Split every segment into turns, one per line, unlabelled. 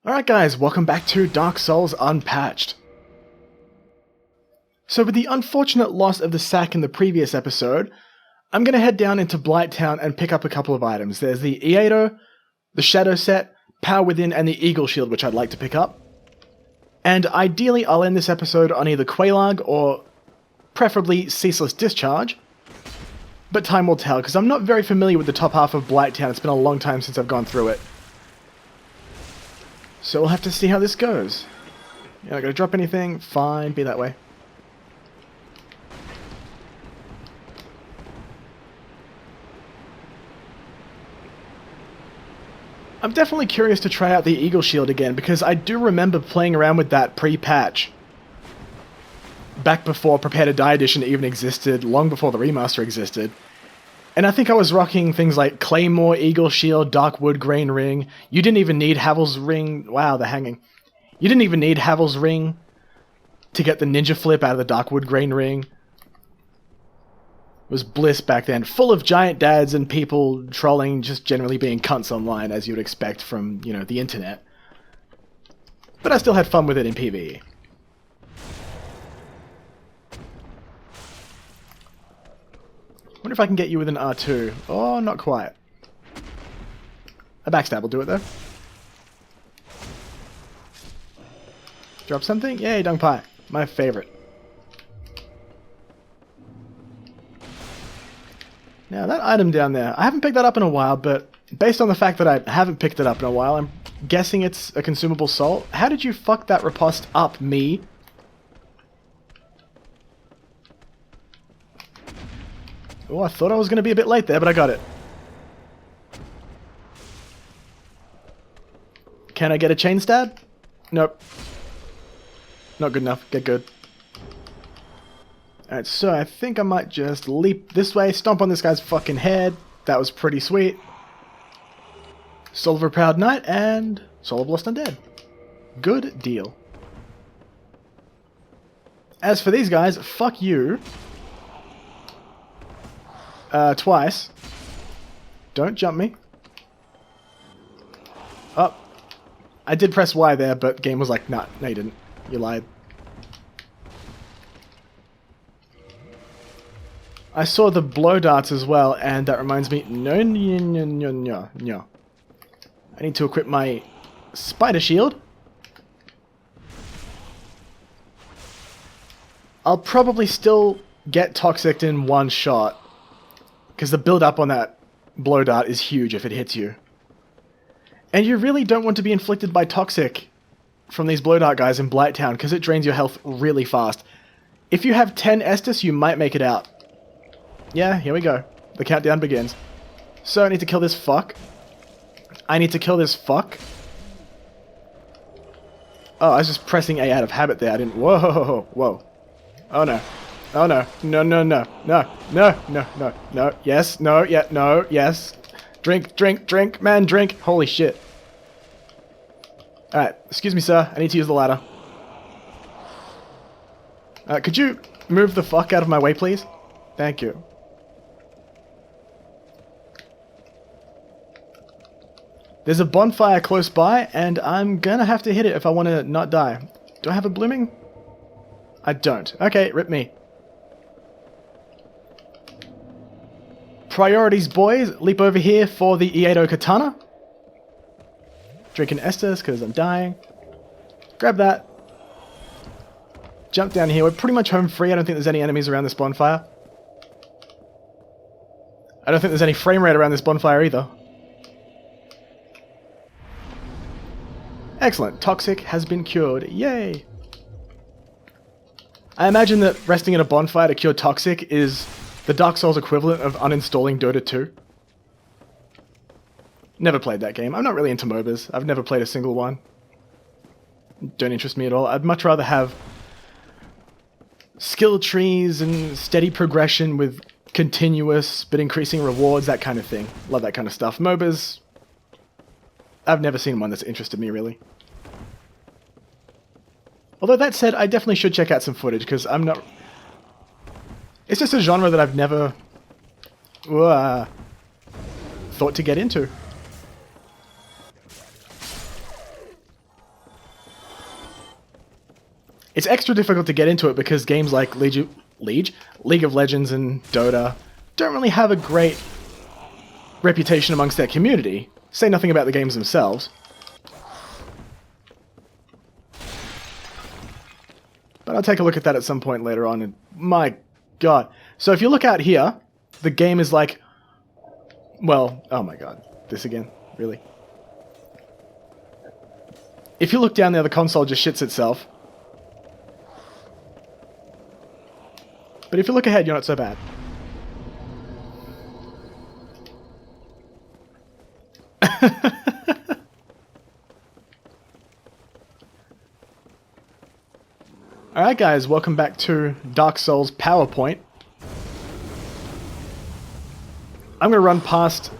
Alright guys, welcome back to Dark Souls Unpatched. So with the unfortunate loss of the sack in the previous episode, I'm going to head down into Blighttown and pick up a couple of items. There's the Iato, the Shadow Set, Power Within, and the Eagle Shield, which I'd like to pick up. And ideally I'll end this episode on either Quelaag or preferably Ceaseless Discharge. But time will tell, because I'm not very familiar with the top half of Blighttown. It's been a long time since I've gone through it. So we'll have to see how this goes. You're not going to drop anything? Fine, be that way. I'm definitely curious to try out the Eagle Shield again, because I do remember playing around with that pre-patch. Back before Prepare to Die Edition even existed, long before the remaster existed. And I think I was rocking things like Claymore, Eagle Shield, Dark Wood Grain Ring. You didn't even need Havel's Ring. Wow, the hanging. You didn't even need Havel's Ring to get the Ninja Flip out of the Dark Wood Grain Ring. It was bliss back then, full of giant dads and people trolling, just generally being cunts online, as you'd expect from, you know, the internet. But I still had fun with it in PvE. Wonder if I can get you with an R2. Oh, not quite. A backstab will do it though. Drop something? Yay, Dung Pie. My favorite. Now that item down there, I haven't picked that up in a while, but based on the fact that I haven't picked it up in a while, I'm guessing it's a consumable salt. How did you fuck that riposte up, me? Oh, I thought I was going to be a bit late there, but I got it. Can I get a chain stab? Nope. Not good enough. Get good. Alright, so I think I might just leap this way, stomp on this guy's fucking head. That was pretty sweet. Soul of a Proud Knight and Soul of Lost Undead. Good deal. As for these guys, fuck you. Twice. Don't jump me. Oh. I did press Y there, but game was like, nah, no you didn't. You lied. I saw the blow darts as well, and that reminds me, no. I need to equip my spider shield. I'll probably still get toxicked in one shot. Because the build-up on that blow dart is huge if it hits you. And you really don't want to be inflicted by toxic from these blow dart guys in Blighttown, because it drains your health really fast. If you have 10 Estus, you might make it out. Yeah, here we go. The countdown begins. So I need to kill this fuck. I need to kill this fuck. Oh, I was just pressing A out of habit there. I didn't... Whoa, whoa. Oh no. Oh no, no, no, no, no, no, no, no, no, yes, no, yeah, no, yes. Drink, drink, drink, man, drink. Holy shit. Alright, excuse me, sir. I need to use the ladder. Could you move the fuck out of my way, please? Thank you. There's a bonfire close by, and I'm gonna have to hit it if I want to not die. Do I have a blooming? I don't. Okay, rip me. Priorities, boys. Leap over here for the Iato Katana. Drinking Estus because I'm dying. Grab that. Jump down here. We're pretty much home free. I don't think there's any enemies around this bonfire. I don't think there's any frame rate around this bonfire either. Excellent. Toxic has been cured. Yay! I imagine that resting in a bonfire to cure Toxic is the Dark Souls equivalent of uninstalling Dota 2. Never played that game. I'm not really into MOBAs. I've never played a single one. Don't interest me at all. I'd much rather have skill trees and steady progression with continuous but increasing rewards, that kind of thing. Love that kind of stuff. MOBAs, I've never seen one that's interested me, really. Although that said, I definitely should check out some footage, because I'm not... It's just a genre that I've never thought to get into. It's extra difficult to get into it because games like League of Legends and Dota don't really have a great reputation amongst their community. Say nothing about the games themselves. But I'll take a look at that at some point later on, and my god. So if you look out here, the game is like... Well, oh my god. This again? Really? If you look down there, the console just shits itself. But if you look ahead, you're not so bad. Alright guys, welcome back to Dark Souls PowerPoint. I'm gonna run past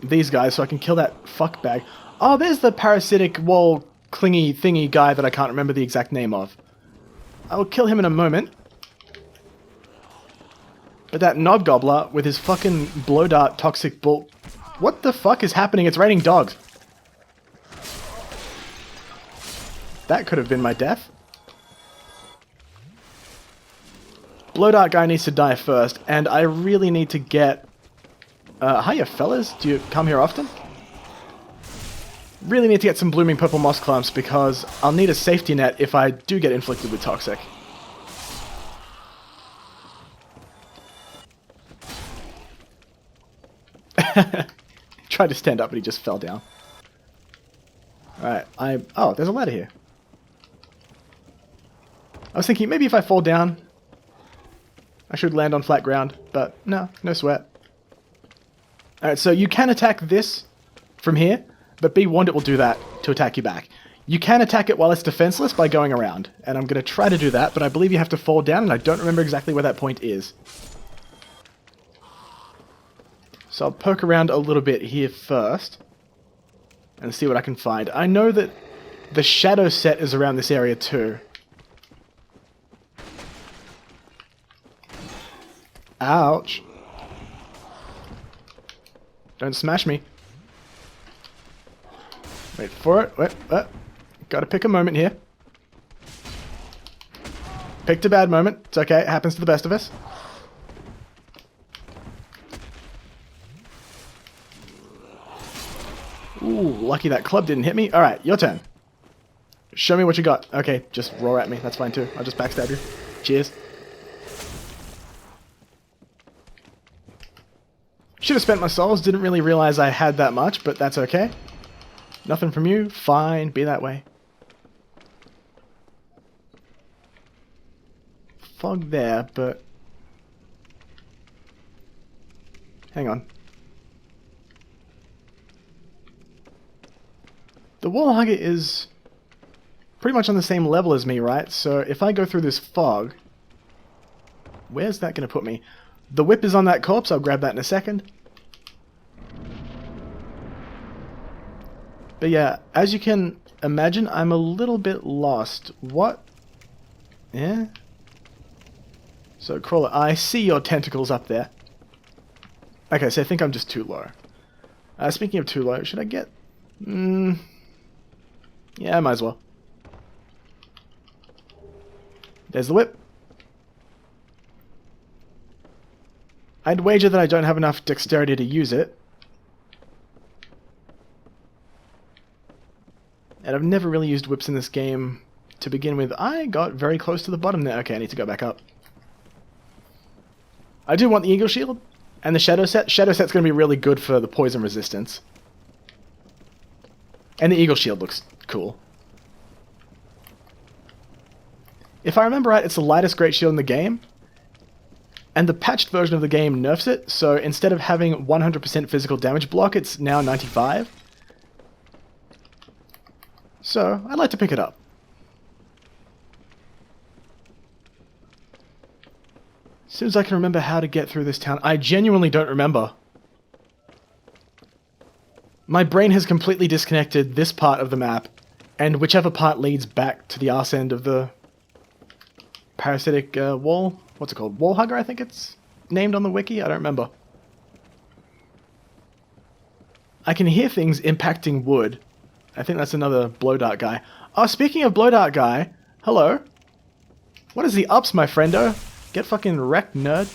these guys so I can kill that fuckbag. Oh, there's the parasitic wall clingy thingy guy that I can't remember the exact name of. I will kill him in a moment. But that knob gobbler with his fucking blow dart toxic bull... What the fuck is happening? It's raining dogs. That could have been my death. Blow dart guy needs to die first, and I really need to get... hiya fellas, do you come here often? Really need to get some blooming purple moss clumps because I'll need a safety net if I do get inflicted with toxic. Tried to stand up but he just fell down. Alright, oh, there's a ladder here. I was thinking maybe if I fall down I should land on flat ground, but no sweat. Alright, so you can attack this from here, but be warned it will do that to attack you back. You can attack it while it's defenseless by going around, and I'm going to try to do that, but I believe you have to fall down, and I don't remember exactly where that point is. So I'll poke around a little bit here first, and see what I can find. I know that the shadow set is around this area too. Ouch. Don't smash me. Wait for it. Wait. Gotta pick a moment here. Picked a bad moment. It's okay. It happens to the best of us. Ooh, lucky that club didn't hit me. Alright, your turn. Show me what you got. Okay, just roar at me. That's fine too. I'll just backstab you. Cheers. Should have spent my souls, didn't really realize I had that much, but that's okay. Nothing from you, fine, be that way. Fog there, but... Hang on. The wall hugger is pretty much on the same level as me, right? So if I go through this fog, where's that going to put me? The whip is on that corpse, I'll grab that in a second. But yeah, as you can imagine, I'm a little bit lost. What? Yeah? So, Crawler, I see your tentacles up there. Okay, so I think I'm just too low. Speaking of too low, should I get... yeah, I might as well. There's the whip. I'd wager that I don't have enough dexterity to use it. And I've never really used whips in this game to begin with. I got very close to the bottom there. Okay, I need to go back up. I do want the Eagle Shield and the Shadow Set. Shadow Set's going to be really good for the poison resistance. And the Eagle Shield looks cool. If I remember right, it's the lightest Great Shield in the game. And the patched version of the game nerfs it, so instead of having 100% physical damage block, it's now 95. So, I'd like to pick it up. As soon as I can remember how to get through this town, I genuinely don't remember. My brain has completely disconnected this part of the map, and whichever part leads back to the arse end of the parasitic wall. What's it called? Wall hugger, I think it's named on the wiki? I don't remember. I can hear things impacting wood. I think that's another blow dart guy. Oh, speaking of blow dart guy, hello. What is the ups, my friendo? Get fucking wrecked, nerd.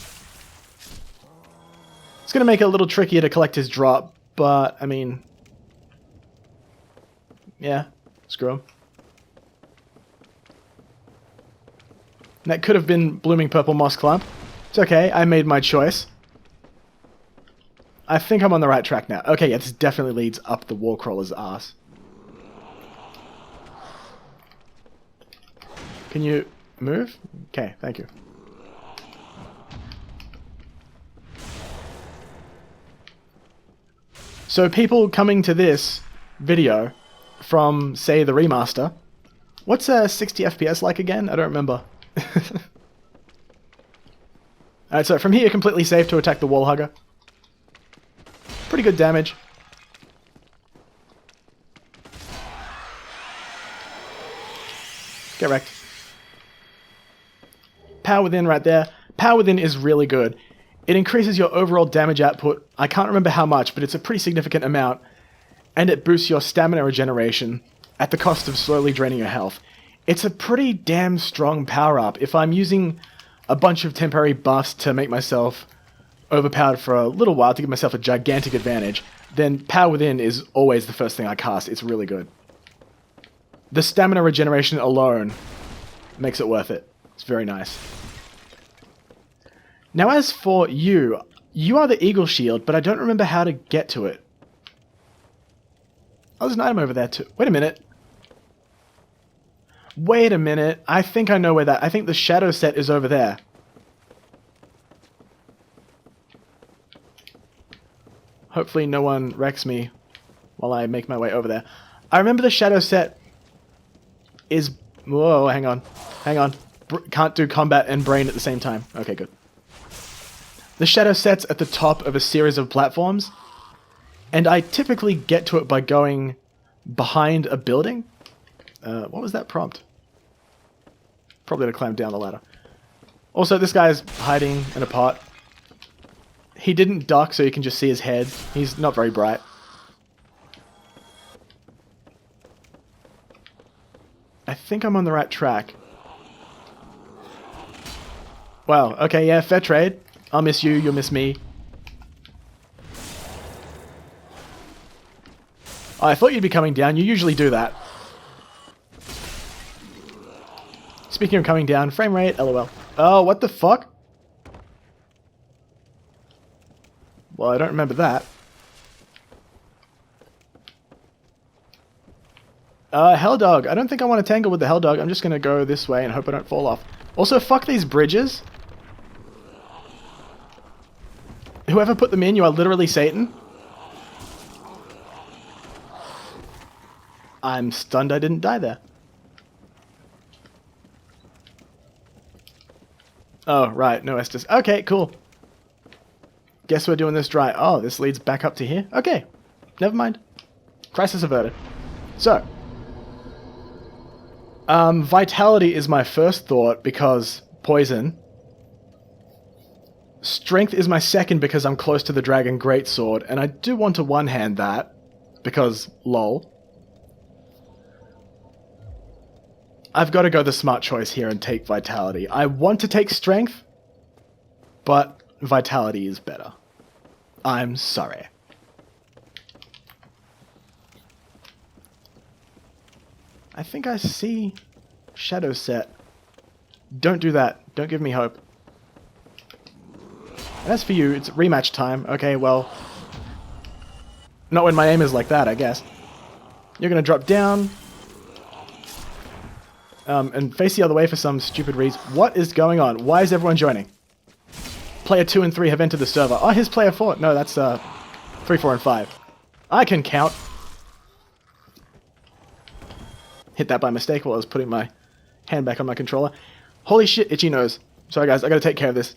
It's gonna make it a little trickier to collect his drop, but, I mean... yeah, screw him. That could have been Blooming Purple Moss Clump. It's okay, I made my choice. I think I'm on the right track now. Okay, yeah, this definitely leads up the wall crawler's ass. Can you move? Okay, thank you. So people coming to this video from, say, the remaster, what's 60 FPS like again? I don't remember. Alright, so from here, completely safe to attack the wall hugger. Pretty good damage. Get wrecked. Power Within right there. Power Within is really good. It increases your overall damage output. I can't remember how much, but it's a pretty significant amount. And it boosts your stamina regeneration at the cost of slowly draining your health. It's a pretty damn strong power-up. If I'm using a bunch of temporary buffs to make myself overpowered for a little while to give myself a gigantic advantage, then Power Within is always the first thing I cast. It's really good. The stamina regeneration alone makes it worth it. It's very nice. Now as for you, you are the Eagle Shield, but I don't remember how to get to it. Oh, there's an item over there too. Wait a minute. Wait a minute. I think I know where that... I think the shadow set is over there. Hopefully no one wrecks me while I make my way over there. I remember the shadow set is... Whoa, hang on. Hang on. Can't do combat and brain at the same time. Okay, good. The shadow set's at the top of a series of platforms, and I typically get to it by going behind a building. What was that prompt? Probably to climb down the ladder. Also, this guy's hiding in a pot. He didn't duck, so you can just see his head. He's not very bright. I think I'm on the right track. Wow, okay, yeah, fair trade. I'll miss you, you'll miss me. Oh, I thought you'd be coming down. You usually do that. Speaking of coming down, frame rate, LOL. Oh, what the fuck? Well, I don't remember that. Hell dog. I don't think I want to tangle with the hell dog. I'm just going to go this way and hope I don't fall off. Also, fuck these bridges. Whoever put them in, you are literally Satan. I'm stunned I didn't die there. Oh, right. No Estes. Okay, cool. Guess we're doing this dry. Oh, this leads back up to here? Okay. Never mind. Crisis averted. So. Vitality is my first thought because poison. Strength is my second because I'm close to the Dragon Greatsword, and I do want to one-hand that, because lol. I've got to go the smart choice here and take Vitality. I want to take Strength, but Vitality is better. I'm sorry. I think I see Shadow Set. Don't do that. Don't give me hope. And as for you, it's rematch time. Okay, well... not when my aim is like that, I guess. You're gonna drop down. And face the other way for some stupid reason. What is going on? Why is everyone joining? Player 2 and 3 have entered the server. Oh, here's player 4. No, that's 3, 4, and 5. I can count. Hit that by mistake while I was putting my hand back on my controller. Holy shit, itchy nose. Sorry guys, I gotta take care of this.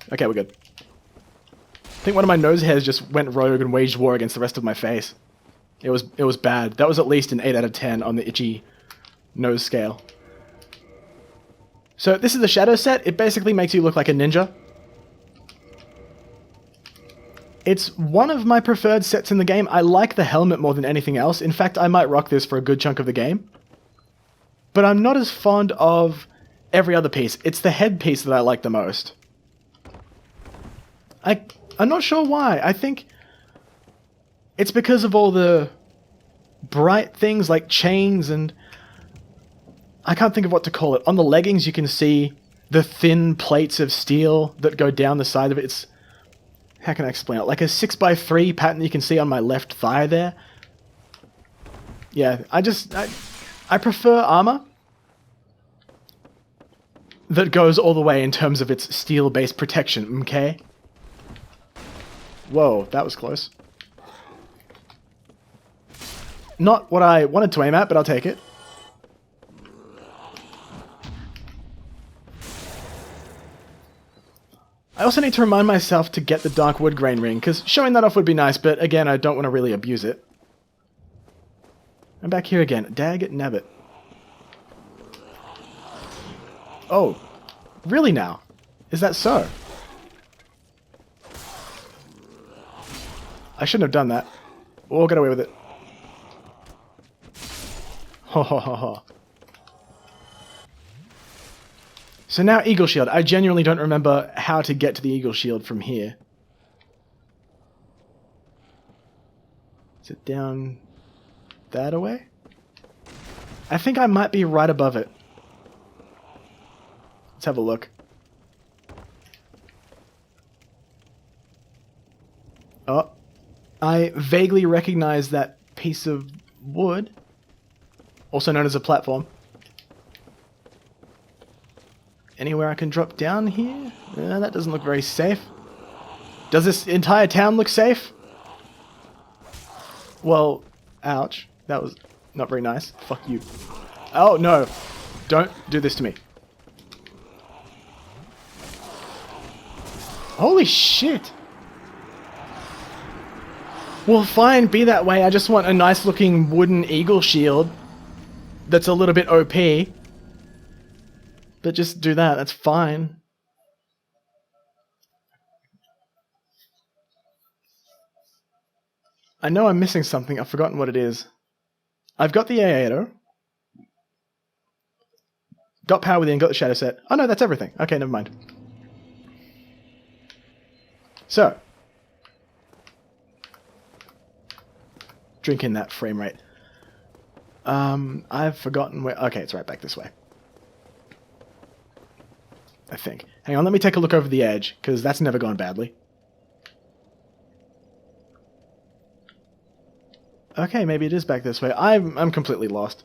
Okay, we're good. I think one of my nose hairs just went rogue and waged war against the rest of my face. It was bad. That was at least an 8 out of 10 on the itchy nose scale. So this is the Shadow Set. It basically makes you look like a ninja. It's one of my preferred sets in the game. I like the helmet more than anything else. In fact, I might rock this for a good chunk of the game. but I'm not as fond of every other piece. It's the head piece that I like the most. I'm not sure why. I think it's because of all the bright things like chains and... I can't think of what to call it. On the leggings you can see the thin plates of steel that go down the side of it. It's... How can I explain it? Like a 6x3 pattern you can see on my left thigh there. Yeah, I prefer armor that goes all the way in terms of its steel-based protection, okay? Whoa, that was close. Not what I wanted to aim at, but I'll take it. I also need to remind myself to get the dark wood grain ring, because showing that off would be nice, but again, I don't want to really abuse it. I'm back here again. Dag nabbit. Oh, really now? Is that so? I shouldn't have done that. We'll get away with it. Ho ho ho ho. So now Eagle Shield. I genuinely don't remember how to get to the Eagle Shield from here. Is it down that away? I think I might be right above it. Let's have a look. Oh. I vaguely recognize that piece of wood, also known as a platform. Anywhere I can drop down here? That doesn't look very safe. Does this entire town look safe? Well, ouch. That was not very nice. Fuck you. Oh, no. Don't do this to me. Holy shit. Well, fine, be that way. I just want a nice looking wooden eagle shield that's a little bit OP. But just do that, that's fine. I know I'm missing something, I've forgotten what it is. I've got the Aedo. Got Power Within, got the Shadow Set. Oh no, that's everything. Okay, never mind. So. Drink in that frame rate. I've forgotten where... Okay, it's right back this way. I think. Hang on, let me take a look over the edge, because that's never gone badly. Okay, maybe it is back this way. I'm completely lost.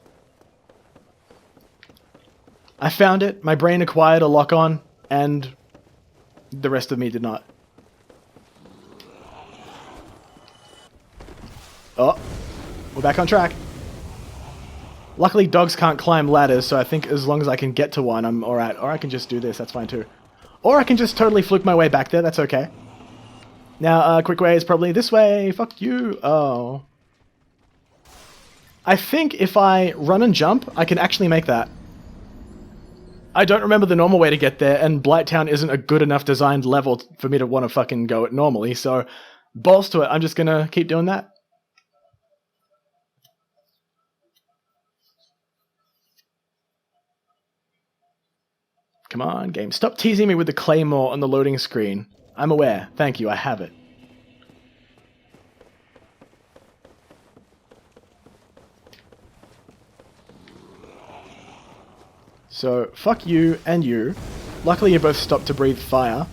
I found it, my brain acquired a lock-on, and the rest of me did not. Oh, we're back on track. Luckily, dogs can't climb ladders, so I think as long as I can get to one, I'm alright. Or I can just do this, that's fine too. Or I can just totally fluke my way back there, that's okay. Now, quick way is probably this way. Fuck you. Oh. I think if I run and jump, I can actually make that. I don't remember the normal way to get there, and Blighttown isn't a good enough designed level for me to want to fucking go it normally, so balls to it, I'm just gonna keep doing that. Come on, game. Stop teasing me with the claymore on the loading screen. I'm aware. Thank you, I have it. So, fuck you and you. Luckily you both stopped to breathe fire.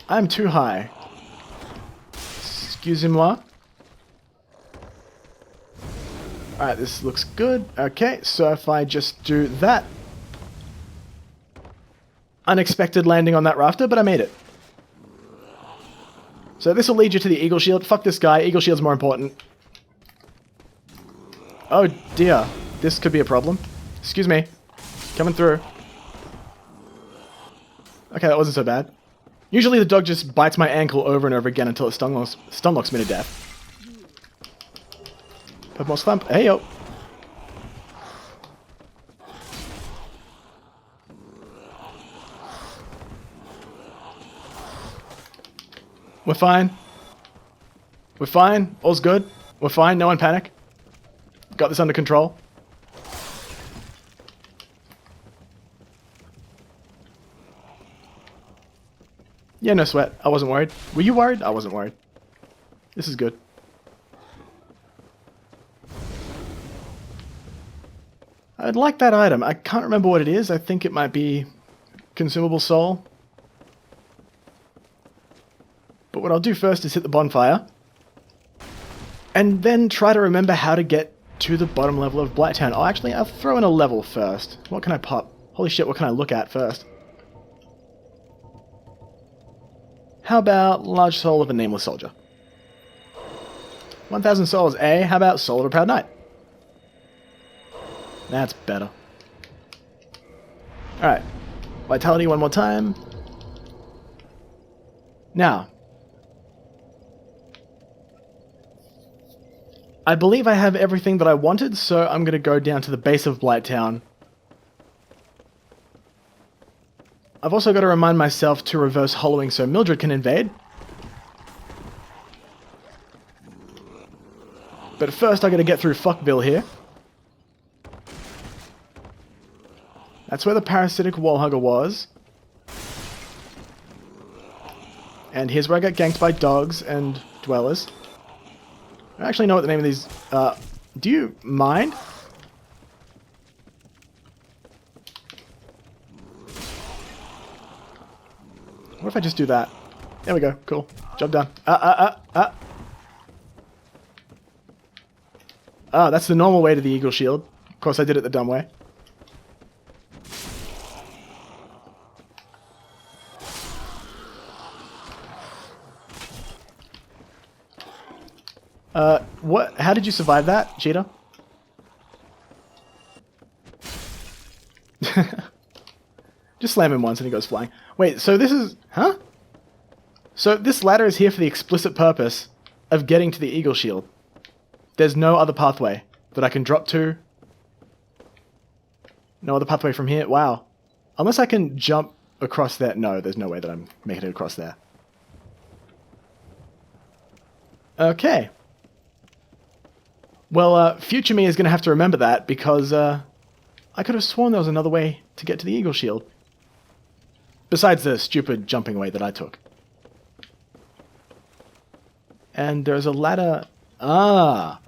I'm too high. Excusez-moi. Alright, this looks good. Okay, so if I just do that. Unexpected landing on that rafter, but I made it. So this will lead you to the Eagle Shield. Fuck this guy, Eagle Shield's more important. Oh dear, this could be a problem. Excuse me. Coming through. Okay, that wasn't so bad. Usually the dog just bites my ankle over and over again until it stun locks me to death. Purple Slump, hey yo. We're fine. We're fine. All's good. We're fine. No one panic. Got this under control. Yeah, no sweat. I wasn't worried. Were you worried? I wasn't worried. This is good. I'd like that item. I can't remember what it is. I think it might be consumable soul. But what I'll do first is hit the bonfire. And then try to remember how to get to the bottom level of Blighttown. Oh, actually, I'll throw in a level first. What can I pop? Holy shit, what can I look at first? How about Large Soul of a Nameless Soldier? 1,000 souls, eh? How about Soul of a Proud Knight? That's better. Alright. Vitality one more time. Now. I believe I have everything that I wanted, so I'm going to go down to the base of Blighttown. I've also got to remind myself to reverse hollowing so Mildred can invade. But first I got to get through Fuckville here. That's where the parasitic wallhugger was. And here's where I got ganked by dogs and dwellers. I don't actually know what the name of these... do you mind? What if I just do that? There we go. Cool. Job done. Ah, that's the normal way to the Eagle Shield. Of course, I did it the dumb way. What? How did you survive that, Cheetah? Just slam him once and he goes flying. Wait, so this is... Huh? So this ladder is here for the explicit purpose of getting to the Eagle Shield. There's no other pathway that I can drop to. No other pathway from here. Wow. Unless I can jump across there. No, there's no way that I'm making it across there. Okay. Well, future me is going to have to remember that because I could have sworn there was another way to get to the Eagle Shield. Besides the stupid jumping way that I took. And there's a ladder... Ah!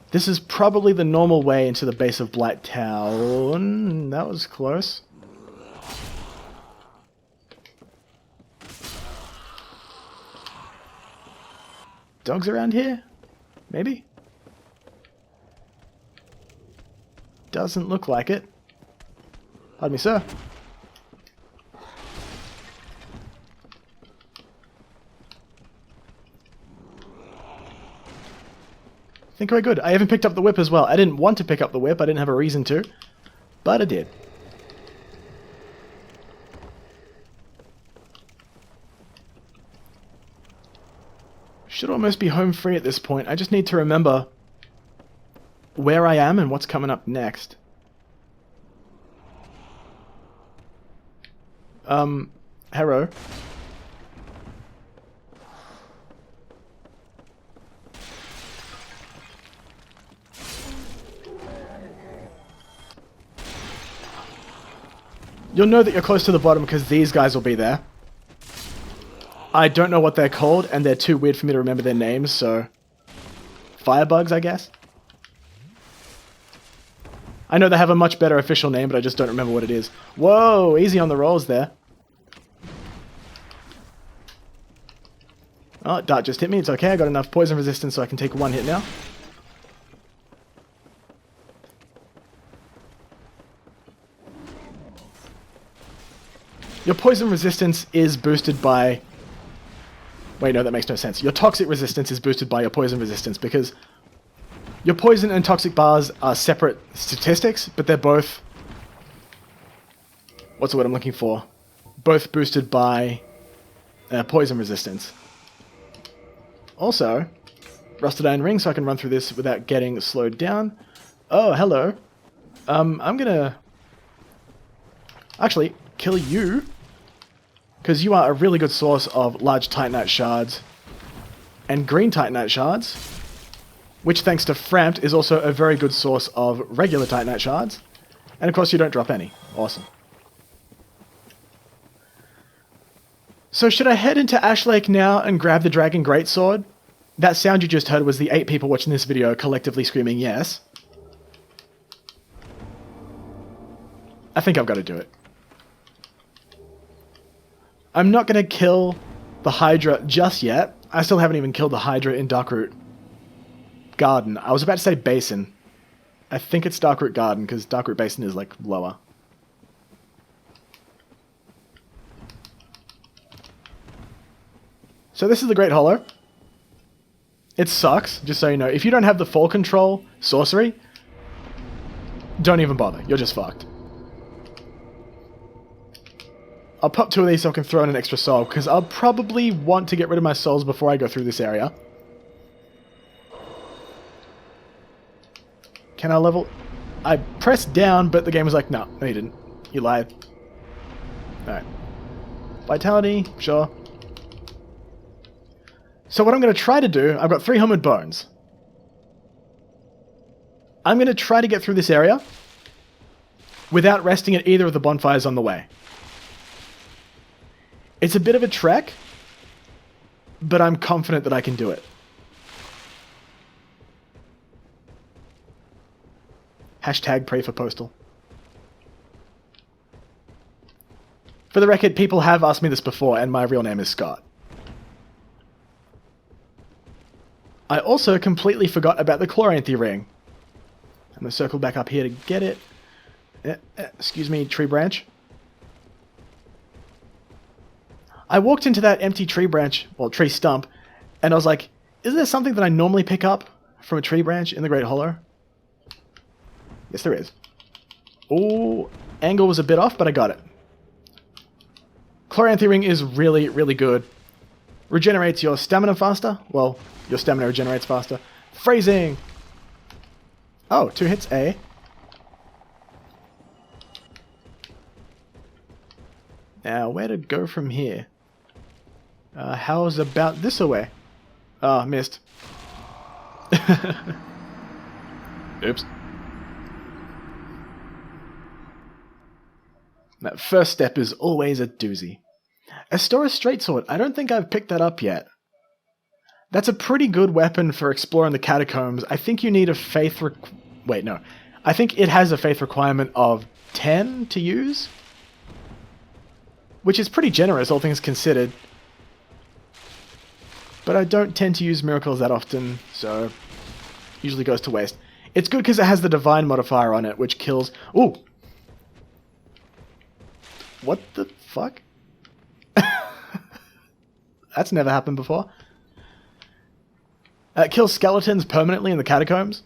This is probably the normal way into the base of Blighttown. That was close. Dogs around here? Maybe? Doesn't look like it. Pardon me, sir. I think we're good. I haven't picked up the whip as well. I didn't want to pick up the whip. I didn't have a reason to. But I did. Should almost be home free at this point. I just need to remember where I am and what's coming up next. Hello. You'll know that you're close to the bottom because these guys will be there. I don't know what they're called, and they're too weird for me to remember their names, so... Firebugs, I guess? I know they have a much better official name, but I just don't remember what it is. Whoa, easy on the rolls there. Oh, Dart just hit me. It's okay, I got enough poison resistance so I can take one hit now. Your poison resistance is boosted by... Wait, no, that makes no sense. Your toxic resistance is boosted by your poison resistance because your poison and toxic bars are separate statistics, but they're both... What's the word I'm looking for? Both boosted by poison resistance. Also, Rusted Iron Ring so I can run through this without getting slowed down. Oh, hello. I'm gonna... Actually, kill you. Because you are a really good source of large Titanite shards. and green Titanite shards, which thanks to Framped is also a very good source of regular Titanite shards. And of course you don't drop any. Awesome. So should I head into Ash Lake now and grab the Dragon Greatsword? That sound you just heard was the 8 people watching this video collectively screaming yes. I think I've got to do it. I'm not going to kill the Hydra just yet. I still haven't even killed the Hydra in Darkroot Garden. I was about to say Basin. I think it's Darkroot Garden, because Darkroot Basin is, like, lower. So this is the Great Hollow. It sucks, just so you know. If you don't have the Fall Control sorcery, don't even bother. You're just fucked. I'll pop 2 of these so I can throw in an extra soul, because I'll probably want to get rid of my souls before I go through this area. Can I level? I pressed down, but the game was like, no, you didn't. You lied. Alright. Vitality, sure. So what I'm going to try to do, I've got 3 Homeward Bones. I'm going to try to get through this area without resting at either of the bonfires on the way. It's a bit of a trek, but I'm confident that I can do it. Hashtag pray for Postal. For the record, people have asked me this before, and my real name is Scott. I also completely forgot about the Chloranthy ring. I'm going to circle back up here to get it. Excuse me, tree branch. I walked into that empty tree branch, well, tree stump, and I was like, is there something that I normally pick up from a tree branch in the Great Hollow? Yes, there is. Oh, angle was a bit off, but I got it. Chloranthy ring is really, really good. Regenerates your stamina faster. Well, your stamina regenerates faster. Phrasing! Oh, 2 hits, A. Now, where to go from here? How's about this away? Oh, missed. Oops. That first step is always a doozy. Astora's Straight Sword. I don't think I've picked that up yet. That's a pretty good weapon for exploring the catacombs. I think you need a faith wait, no. I think it has a faith requirement of 10 to use. Which is pretty generous, all things considered. But I don't tend to use miracles that often, so usually goes to waste. It's good because it has the divine modifier on it, which kills... Ooh! What the fuck? That's never happened before. It kills skeletons permanently in the catacombs.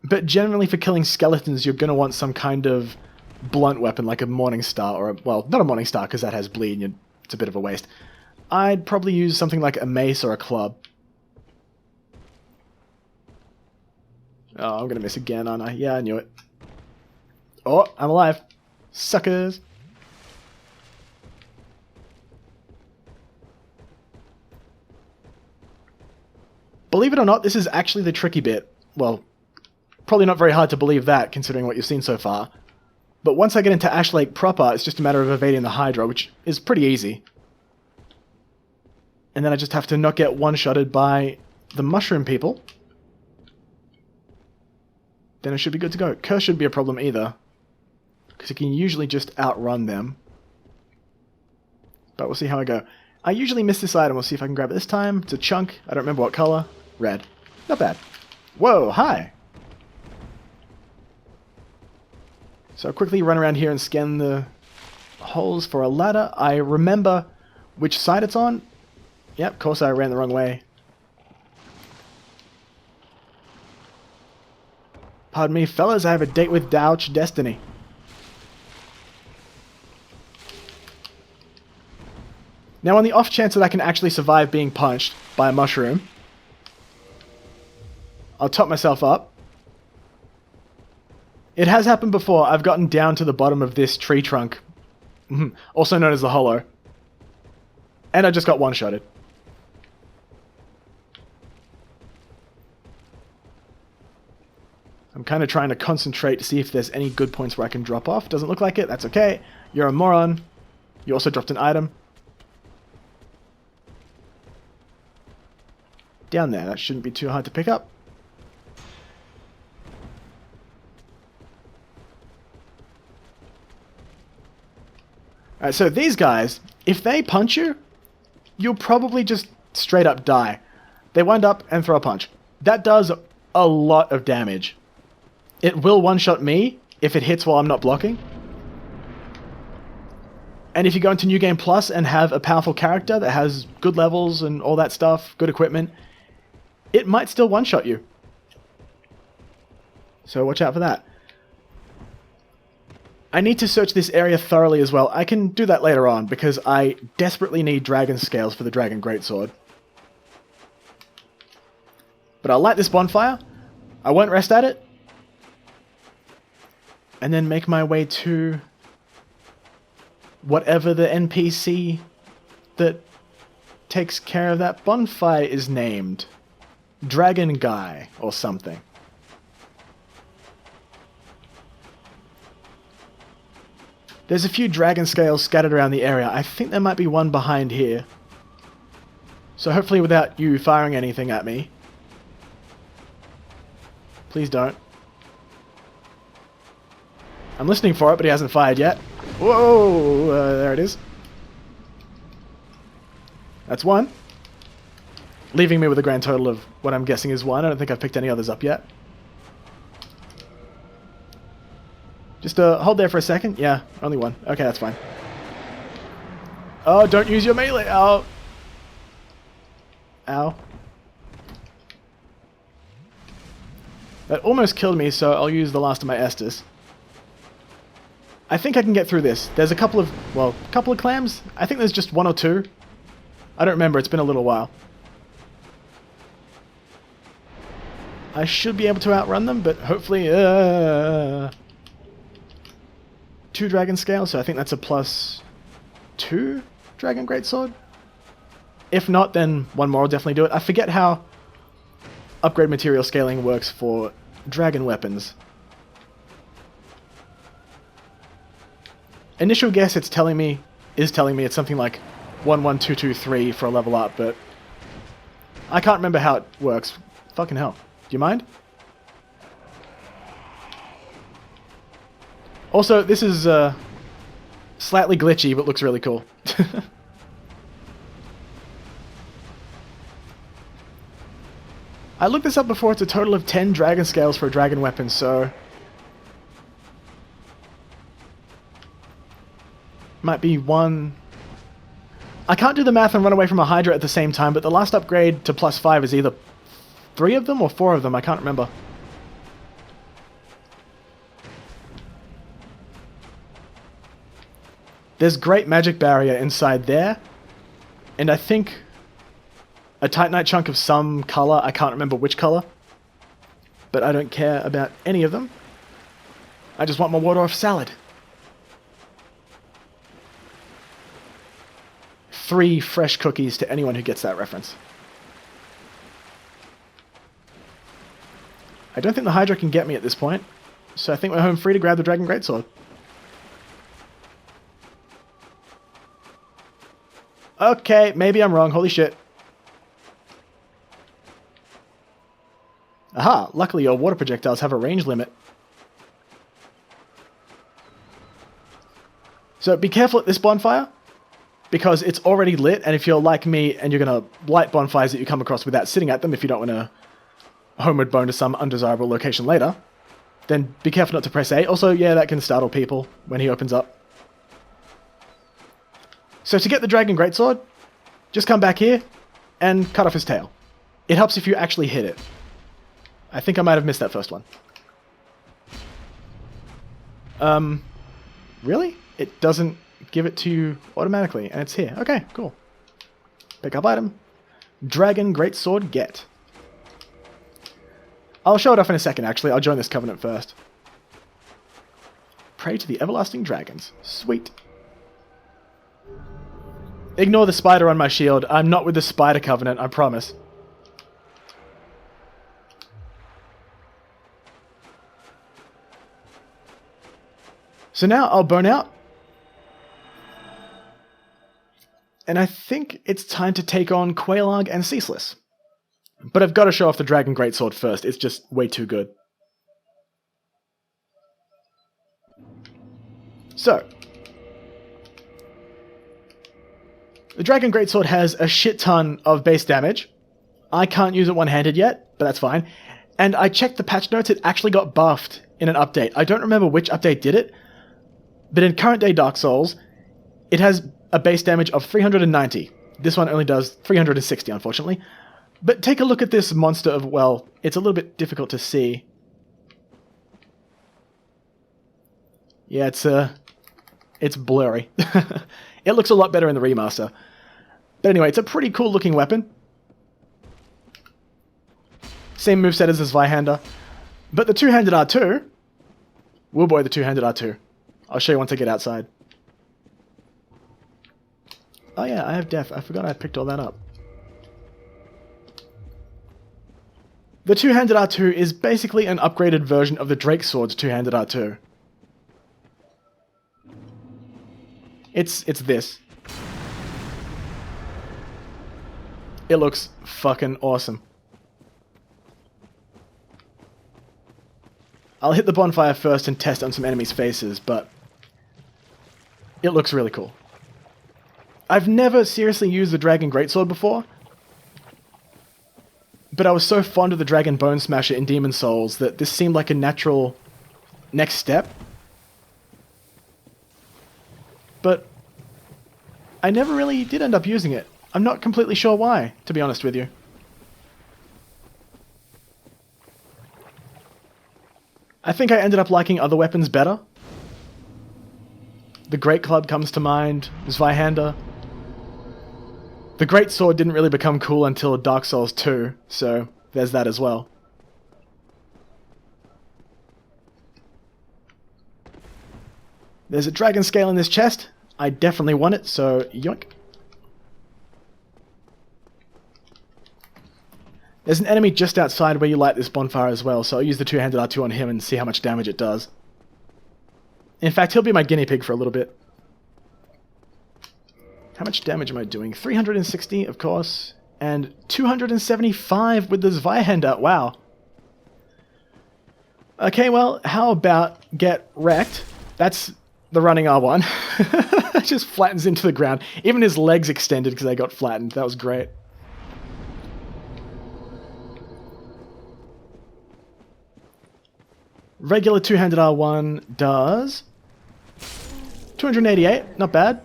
But generally for killing skeletons, you're going to want some kind of blunt weapon like a Morning Star, or a, well, not a Morning Star because that has bleed and it's a bit of a waste. I'd probably use something like a mace or a club. Oh, I'm going to miss again, aren't I? Yeah, I knew it. Oh, I'm alive. Suckers. Believe it or not, this is actually the tricky bit. Well, probably not very hard to believe that, considering what you've seen so far. But once I get into Ash Lake proper, it's just a matter of evading the Hydra, which is pretty easy. And then I just have to not get one-shotted by the mushroom people. Then I should be good to go. Curse shouldn't be a problem either, because you can usually just outrun them. But we'll see how I go. I usually miss this item. We'll see if I can grab it this time. It's a chunk. I don't remember what color. Red. Not bad. Whoa, hi! So I'll quickly run around here and scan the holes for a ladder. I remember which side it's on. Yep, of course I ran the wrong way. Pardon me, fellas, I have a date with Douch Destiny. Now on the off chance that I can actually survive being punched by a mushroom, I'll top myself up. It has happened before. I've gotten down to the bottom of this tree trunk, also known as the Hollow, and I just got one-shotted. kind of trying to concentrate to see if there's any good points where I can drop off. Doesn't look like it. That's okay. You're a moron. You also dropped an item. Down there. That shouldn't be too hard to pick up. Alright, so these guys, if they punch you, you'll probably just straight up die. They wind up and throw a punch. That does a lot of damage. It will one-shot me if it hits while I'm not blocking. And if you go into New Game Plus and have a powerful character that has good levels and all that stuff, good equipment, it might still one-shot you. So watch out for that. I need to search this area thoroughly as well. I can do that later on because I desperately need dragon scales for the Dragon Greatsword. But I'll light this bonfire. I won't rest at it. And then make my way to whatever the NPC that takes care of that bonfire is named. Dragon Guy or something. There's a few dragon scales scattered around the area. I think there might be one behind here. So hopefully without you firing anything at me. Please don't. I'm listening for it, but he hasn't fired yet. Whoa! There it is. That's one. Leaving me with a grand total of what I'm guessing is one. I don't think I've picked any others up yet. Just hold there for a second. Yeah, only one. Okay, that's fine. Oh, don't use your melee. Ow. Ow. That almost killed me, so I'll use the last of my Estus. I think I can get through this. There's a couple of, well, a couple of clams. I think there's just one or two. I don't remember. It's been a little while. I should be able to outrun them, but hopefully... 2 dragon scales, so I think that's a +2 dragon greatsword. If not, then one more will definitely do it. I forget how upgrade material scaling works for dragon weapons. Initial guess is telling me it's something like 1, 1, 2, 2, 3 for a level up, but I can't remember how it works. Fucking hell. Do you mind? Also, this is slightly glitchy, but looks really cool. I looked this up before. It's a total of 10 dragon scales for a dragon weapon, so... might be one... I can't do the math and run away from a Hydra at the same time, but the last upgrade to +5 is either 3 of them or 4 of them. I can't remember. There's great magic barrier inside there, and I think a Titanite chunk of some color. I can't remember which color, but I don't care about any of them. I just want my water off salad. 3 fresh cookies to anyone who gets that reference. I don't think the Hydra can get me at this point, so I think we're home free to grab the Dragon Greatsword. Okay, maybe I'm wrong. Holy shit. Aha! Luckily your water projectiles have a range limit. So be careful at this bonfire, because it's already lit, and if you're like me and you're going to light bonfires that you come across without sitting at them, if you don't want to homeward bone to some undesirable location later, then be careful not to press A. Also, yeah, that can startle people when he opens up. So to get the Dragon Greatsword, just come back here and cut off his tail. It helps if you actually hit it. I think I might have missed that first one. Really? It doesn't give it to you automatically, and it's here. Okay, cool. Pick up item. Dragon Greatsword get. I'll show it off in a second, actually. I'll join this covenant first. Pray to the everlasting dragons. Sweet. Ignore the spider on my shield. I'm not with the spider covenant, I promise. So now I'll burn out. And I think it's time to take on Quelaag and Ceaseless. But I've got to show off the Dragon Greatsword first. It's just way too good. So, the Dragon Greatsword has a shit ton of base damage. I can't use it one-handed yet, but that's fine. And I checked the patch notes, it actually got buffed in an update. I don't remember which update did it, but in current day Dark Souls, it has a base damage of 390. This one only does 360, unfortunately. But take a look at this monster of, well, it's a little bit difficult to see. Yeah, it's blurry. It looks a lot better in the remaster. But anyway, it's a pretty cool looking weapon. Same moveset as this Zweihander. But the two-handed R2... Woo boy, the two-handed R2. I'll show you once I get outside. Oh yeah, I have Death. I forgot I picked all that up. The two-handed R2 is basically an upgraded version of the Drake Sword's two-handed R2. It's this. It looks fucking awesome. I'll hit the bonfire first and test on some enemies' faces, but it looks really cool. I've never seriously used the Dragon Greatsword before, but I was so fond of the Dragon Bone Smasher in Demon Souls that this seemed like a natural next step. But I never really did end up using it. I'm not completely sure why, to be honest with you. I think I ended up liking other weapons better. The Great Club comes to mind, Zweihander. The Great Sword didn't really become cool until Dark Souls 2, so there's that as well. There's a dragon scale in this chest. I definitely want it, so yoink. There's an enemy just outside where you light this bonfire as well, so I'll use the two-handed R2 on him and see how much damage it does. In fact, he'll be my guinea pig for a little bit. How much damage am I doing? 360, of course, and 275 with the Zweihander. Wow. Okay, well, how about get wrecked? That's the running R1. It just flattens into the ground. Even his legs extended because they got flattened. That was great. Regular two-handed R1 does 288, not bad.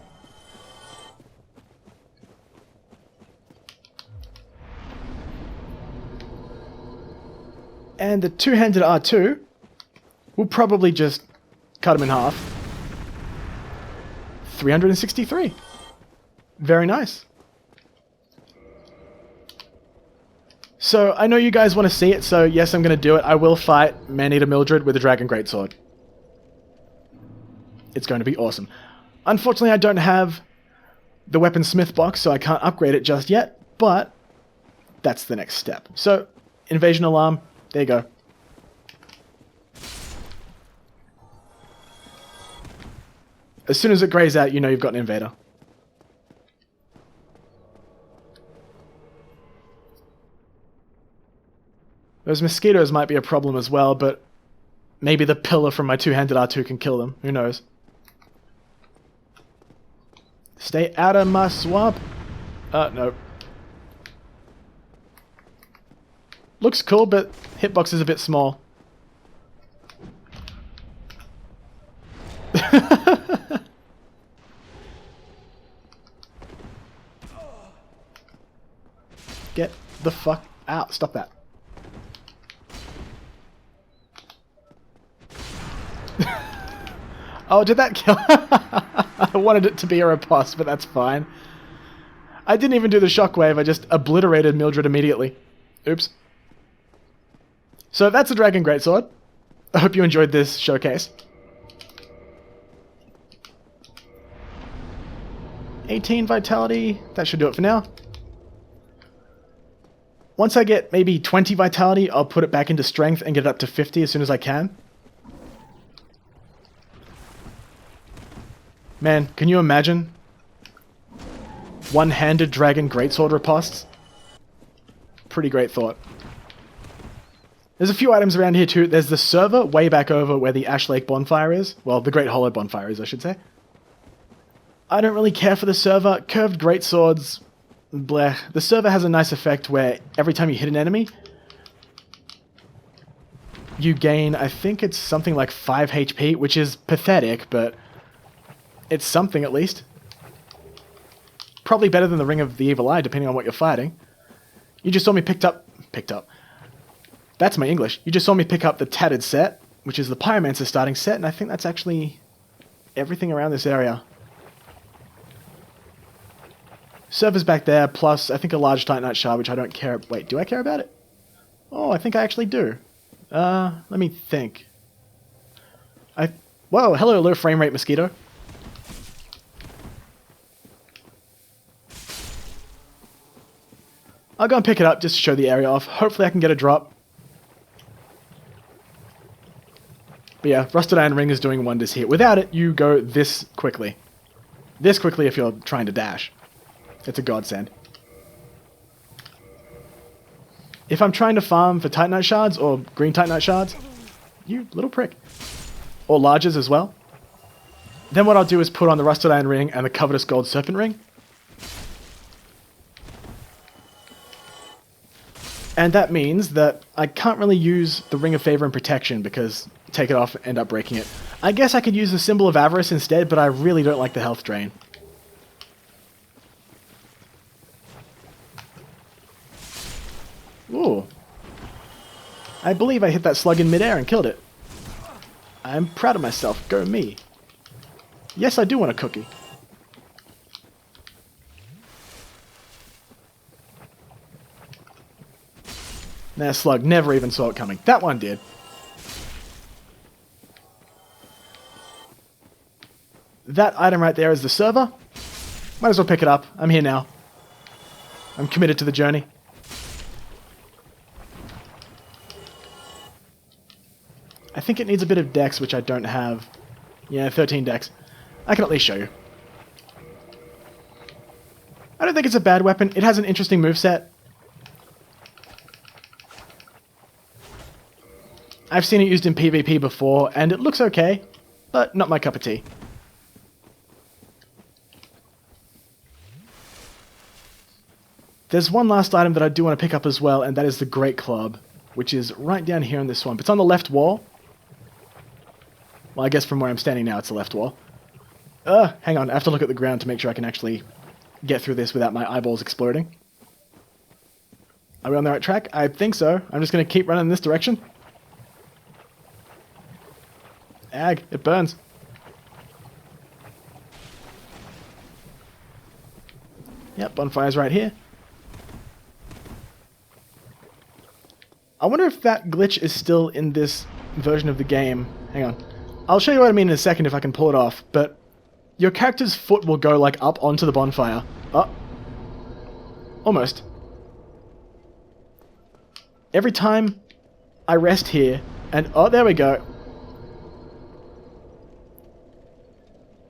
And the two-handed R2 will probably just cut him in half. 363. Very nice. So, I know you guys want to see it, so yes, I'm going to do it. I will fight Man-Eater Mildred with the Dragon Greatsword. It's going to be awesome. Unfortunately, I don't have the Weaponsmith box, so I can't upgrade it just yet, but that's the next step. So, Invasion Alarm, there you go. As soon as it grays out, you know you've got an invader. Those mosquitoes might be a problem as well, but maybe the pillar from my two-handed R2 can kill them. Who knows? Stay out of my swamp. No. Looks cool, but hitbox is a bit small. Get the fuck out. Stop that. Oh, did that kill? I wanted it to be a riposte, but that's fine. I didn't even do the shockwave, I just obliterated Mildred immediately. Oops. So that's the Dragon Greatsword. I hope you enjoyed this showcase. 18 vitality, that should do it for now. Once I get maybe 20 vitality, I'll put it back into strength and get it up to 50 as soon as I can. Man, can you imagine? One-handed dragon greatsword riposts? Pretty great thought. There's a few items around here too. There's the server way back over where the Ash Lake bonfire is. Well, the Great Hollow bonfire is, I should say. I don't really care for the server. Curved greatswords, bleh. The server has a nice effect where every time you hit an enemy, you gain, I think it's something like 5 HP, which is pathetic, but it's something at least. Probably better than the Ring of the Evil Eye, depending on what you're fighting. You just saw me picked up. That's my English. You just saw me pick up the Tattered set, which is the Pyromancer starting set, and I think that's actually everything around this area. Server's back there, plus I think a large Titanite shard, which I don't care... Wait, do I care about it? Oh, I think I actually do. Let me think. Whoa, hello, low frame rate mosquito. I'll go and pick it up just to show the area off. Hopefully I can get a drop. But yeah, Rusted Iron Ring is doing wonders here. Without it, you go this quickly. This quickly if you're trying to dash. It's a godsend. If I'm trying to farm for Titanite shards or green Titanite shards, you little prick. Or larges as well. Then what I'll do is put on the Rusted Iron Ring and the Covetous Gold Serpent Ring. And that means that I can't really use the Ring of Favor and Protection because take it off and end up breaking it. I guess I could use the Symbol of Avarice instead, but I really don't like the health drain. Ooh. I believe I hit that slug in midair and killed it. I'm proud of myself. Go me. Yes, I do want a cookie. That slug never even saw it coming. That one did. That item right there is the server. Might as well pick it up. I'm here now. I'm committed to the journey. I think it needs a bit of dex, which I don't have. Yeah, 13 dex. I can at least show you. I don't think it's a bad weapon. It has an interesting moveset. I've seen it used in PvP before, and it looks okay, but not my cup of tea. There's one last item that I do want to pick up as well, and that is the Great Club, which is right down here in this swamp. It's on the left wall. Well, I guess from where I'm standing now, it's the left wall. Hang on, I have to look at the ground to make sure I can actually get through this without my eyeballs exploding. Are we on the right track? I think so. I'm just going to keep running in this direction. Ag, it burns. Yep, bonfire's right here. I wonder if that glitch is still in this version of the game. Hang on. I'll show you what I mean in a second if I can pull it off, but your character's foot will go, like, up onto the bonfire. Oh. Almost. Every time I rest here, and... Oh, there we go.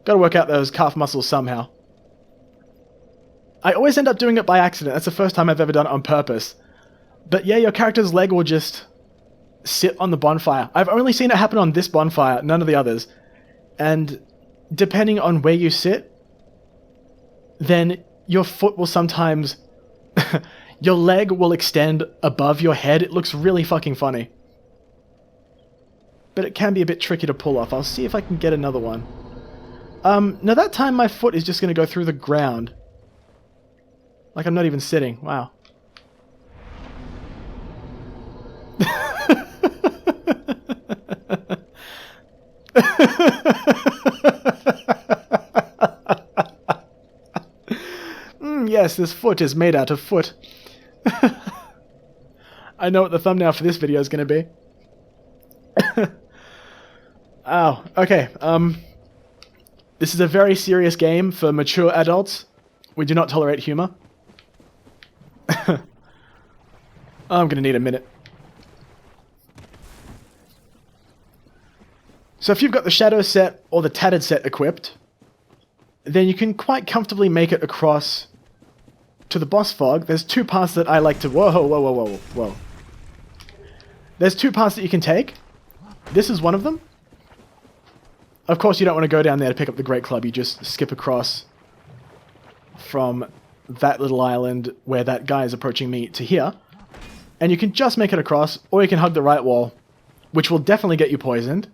Gotta work out those calf muscles somehow. I always end up doing it by accident. That's the first time I've ever done it on purpose. But yeah, your character's leg will just sit on the bonfire. I've only seen it happen on this bonfire, none of the others. And depending on where you sit, then your foot will sometimes... your leg will extend above your head. It looks really fucking funny. But it can be a bit tricky to pull off. I'll see if I can get another one. Now that time my foot is just going to go through the ground. Like I'm not even sitting. Wow. Yes, this foot is made out of foot. I know what the thumbnail for this video is going to be. Oh, okay. This is a very serious game for mature adults. We do not tolerate humor. I'm going to need a minute. So if you've got the Shadow set or the Tattered set equipped, then you can quite comfortably make it across to the boss fog. There's two paths that I like to... Whoa, whoa, whoa, whoa, whoa. There's two paths that you can take. This is one of them. Of course, you don't want to go down there to pick up the Great Club. You just skip across from that little island where that guy is approaching me to here. And you can just make it across, or you can hug the right wall, which will definitely get you poisoned.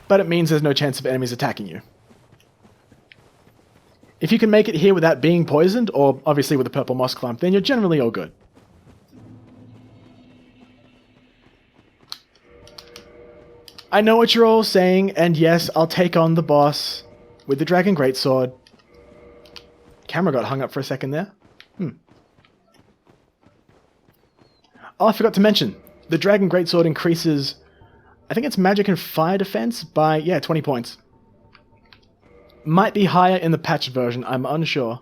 But it means there's no chance of enemies attacking you. If you can make it here without being poisoned, or obviously with a purple moss clump, then you're generally all good. I know what you're all saying, and yes, I'll take on the boss with the Dragon Greatsword. Camera got hung up for a second there. Oh, I forgot to mention, the Dragon Greatsword increases, I think it's magic and fire defense by, 20 points. Might be higher in the patched version, I'm unsure.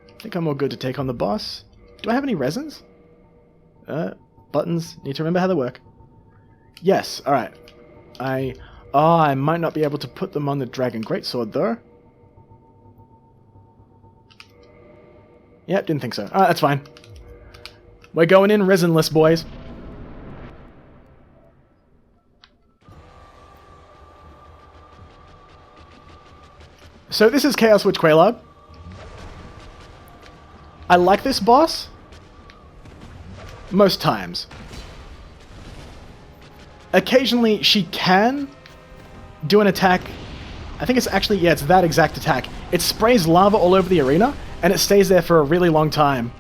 I think I'm all good to take on the boss. Do I have any resins? Buttons, need to remember how they work. Yes, alright. I might not be able to put them on the Dragon Greatsword, though. Yep, didn't think so. Alright, that's fine. We're going in resinless, boys. So this is Chaos Witch Quelaag. I like this boss. Most times. Occasionally, she can do an attack. I think it's actually, it's that exact attack. It sprays lava all over the arena, and it stays there for a really long time.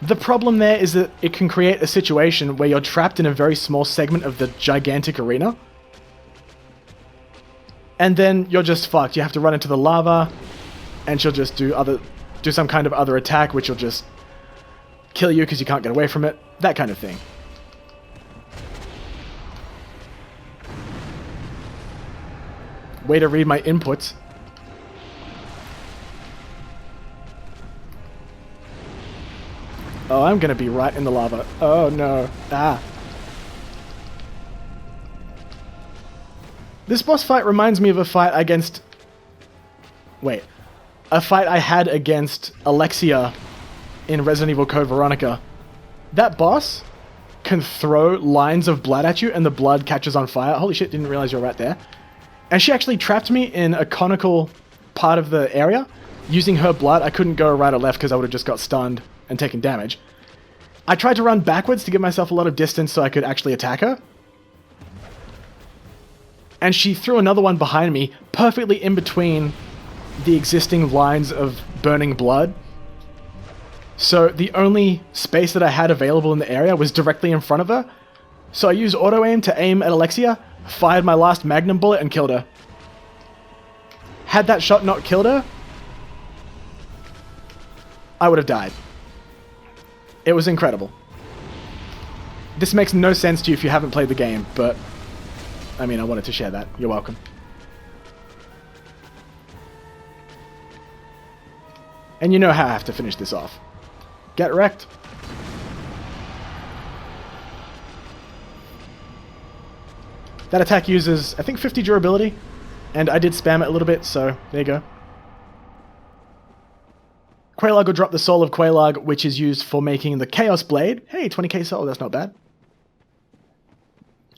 The problem there is that it can create a situation where you're trapped in a very small segment of the gigantic arena. And then you're just fucked. You have to run into the lava, and she'll just do some kind of other attack, which will just kill you because you can't get away from it. That kind of thing. Way to read my inputs. Oh, I'm gonna be right in the lava. Oh no. Ah. This boss fight reminds me of a fight against... Wait. A fight I had against Alexia in Resident Evil Code Veronica. That boss can throw lines of blood at you and the blood catches on fire. Holy shit, didn't realize you were right there. And she actually trapped me in a conical part of the area. Using her blood, I couldn't go right or left because I would have just got stunned and taken damage. I tried to run backwards to give myself a lot of distance so I could actually attack her. And she threw another one behind me, perfectly in between the existing lines of burning blood. So the only space that I had available in the area was directly in front of her. So I used auto-aim to aim at Alexia, fired my last magnum bullet, and killed her. Had that shot not killed her, I would have died. It was incredible. This makes no sense to you if you haven't played the game, but... I mean, I wanted to share that. You're welcome. And you know how I have to finish this off. Get wrecked. That attack uses, I think, 50 durability, and I did spam it a little bit, so there you go. Quelaag will drop the Soul of Quelaag, which is used for making the Chaos Blade. Hey, 20k soul, that's not bad.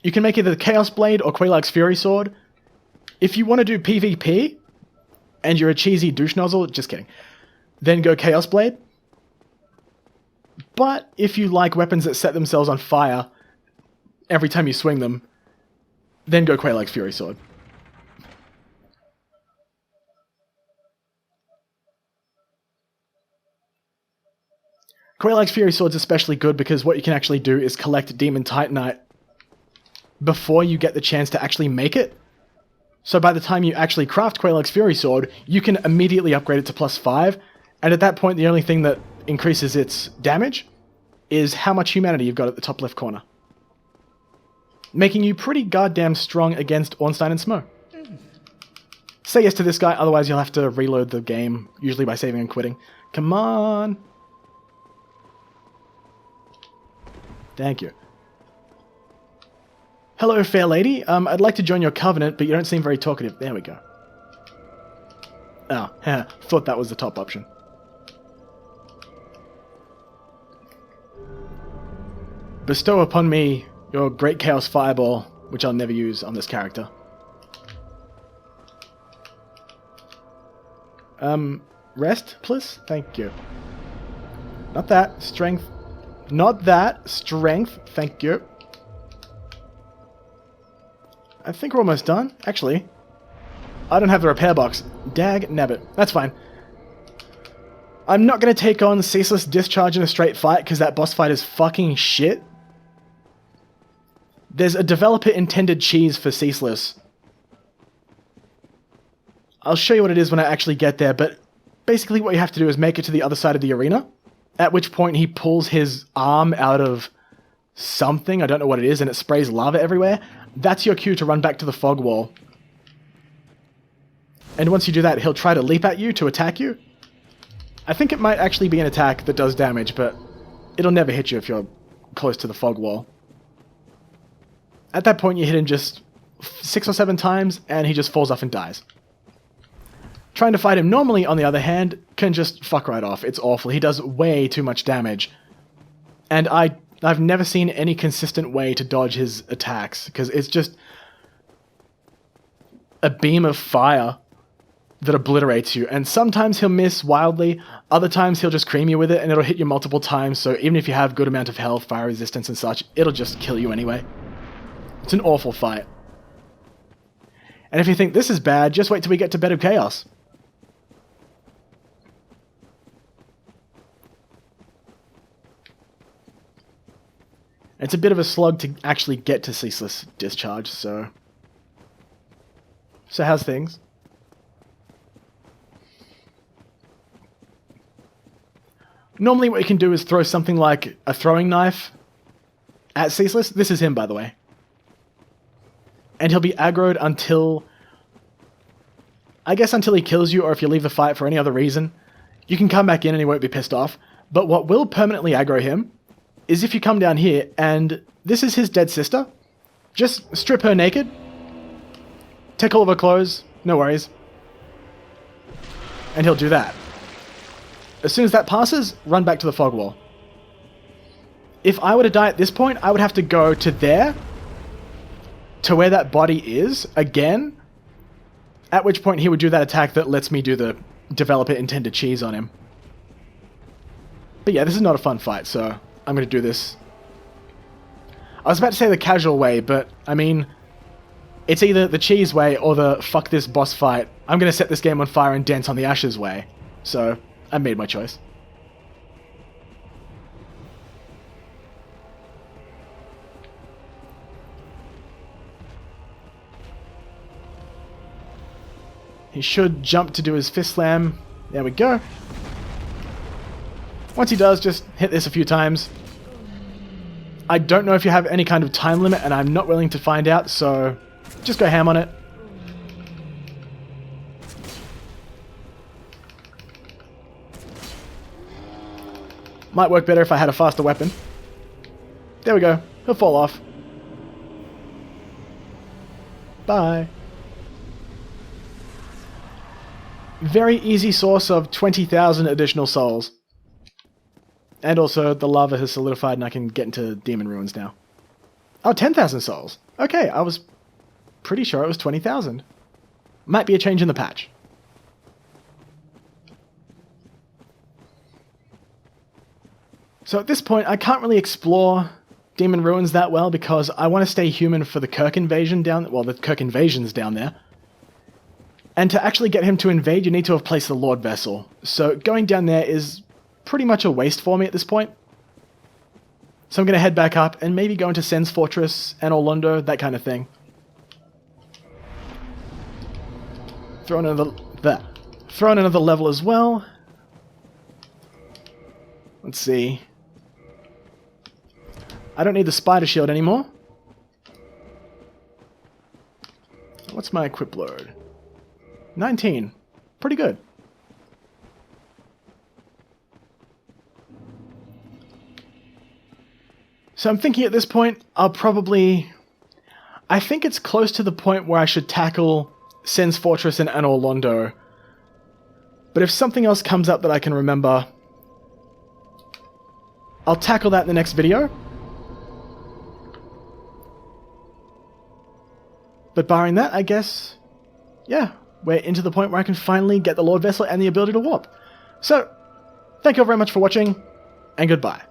You can make either the Chaos Blade or Quelaag's Fury Sword. If you want to do PvP, and you're a cheesy douche nozzle, just kidding, then go Chaos Blade. But if you like weapons that set themselves on fire every time you swing them, then go Quelaag's Fury Sword. Quelaag's Fury Sword's especially good because what you can actually do is collect Demon Titanite before you get the chance to actually make it. So by the time you actually craft Quelaag's Fury Sword, you can immediately upgrade it to +5, and at that point the only thing that increases its damage is how much humanity you've got at the top left corner. Making you pretty goddamn strong against Ornstein and Smo. Say yes to this guy, otherwise you'll have to reload the game, usually by saving and quitting. Come on! Thank you. Hello, fair lady. I'd like to join your covenant, but you don't seem very talkative. There we go. Oh, thought that was the top option. Bestow upon me your Great Chaos Fireball, which I'll never use on this character. Rest, please? Thank you. Not that. Strength. Not that. Strength. Thank you. I think we're almost done. Actually, I don't have the repair box. Dag nabbit. That's fine. I'm not going to take on Ceaseless Discharge in a straight fight, because that boss fight is fucking shit. There's a developer-intended cheese for Ceaseless. I'll show you what it is when I actually get there, but basically what you have to do is make it to the other side of the arena, at which point he pulls his arm out of something, I don't know what it is, and it sprays lava everywhere. That's your cue to run back to the fog wall. And once you do that, he'll try to leap at you to attack you. I think it might actually be an attack that does damage, but it'll never hit you if you're close to the fog wall. At that point, you hit him just 6 or 7 times, and he just falls off and dies. Trying to fight him normally, on the other hand, can just fuck right off. It's awful. He does way too much damage. And I've never seen any consistent way to dodge his attacks, because it's just a beam of fire that obliterates you. And sometimes he'll miss wildly, other times he'll just cream you with it, and it'll hit you multiple times, so even if you have good amount of health, fire resistance and such, it'll just kill you anyway. It's an awful fight. And if you think this is bad, just wait till we get to Bed of Chaos. It's a bit of a slug to actually get to Ceaseless Discharge, so... So how's things? Normally what you can do is throw something like a throwing knife at Ceaseless. This is him, by the way. And he'll be aggroed until... I guess until he kills you, or if you leave the fight for any other reason. You can come back in and he won't be pissed off. But what will permanently aggro him is if you come down here, and this is his dead sister. Just strip her naked. Take all of her clothes. No worries. And he'll do that. As soon as that passes, run back to the fog wall. If I were to die at this point, I would have to go to there, to where that body is, again, at which point he would do that attack that lets me do the developer-intended cheese on him. But yeah, this is not a fun fight, so I'm going to do this. I was about to say the casual way, but, I mean, it's either the cheese way or the fuck this boss fight. I'm going to set this game on fire and dance on the ashes way. So, I made my choice. He should jump to do his fist slam. There we go. Once he does, just hit this a few times. I don't know if you have any kind of time limit, and I'm not willing to find out, so just go ham on it. Might work better if I had a faster weapon. There we go. He'll fall off. Bye. Very easy source of 20,000 additional souls. And also, the lava has solidified and I can get into Demon Ruins now. Oh, 10,000 souls. Okay, I was pretty sure it was 20,000. Might be a change in the patch. So at this point, I can't really explore Demon Ruins that well because I want to stay human for the Kirk invasion down... Well, the Kirk invasion's down there. And to actually get him to invade, you need to have placed the Lord Vessel. So going down there is pretty much a waste for me at this point. So I'm going to head back up and maybe go into Sen's Fortress and Orlando, that kind of thing. Throw in another level as well. Let's see. I don't need the spider shield anymore. What's my equip load? 19. Pretty good. So I'm thinking at this point, I'll probably... I think it's close to the point where I should tackle Sen's Fortress and Orlando. But if something else comes up that I can remember, I'll tackle that in the next video. But barring that, I guess, yeah, we're into the point where I can finally get the Lord Vessel and the ability to warp. So, thank you all very much for watching, and goodbye.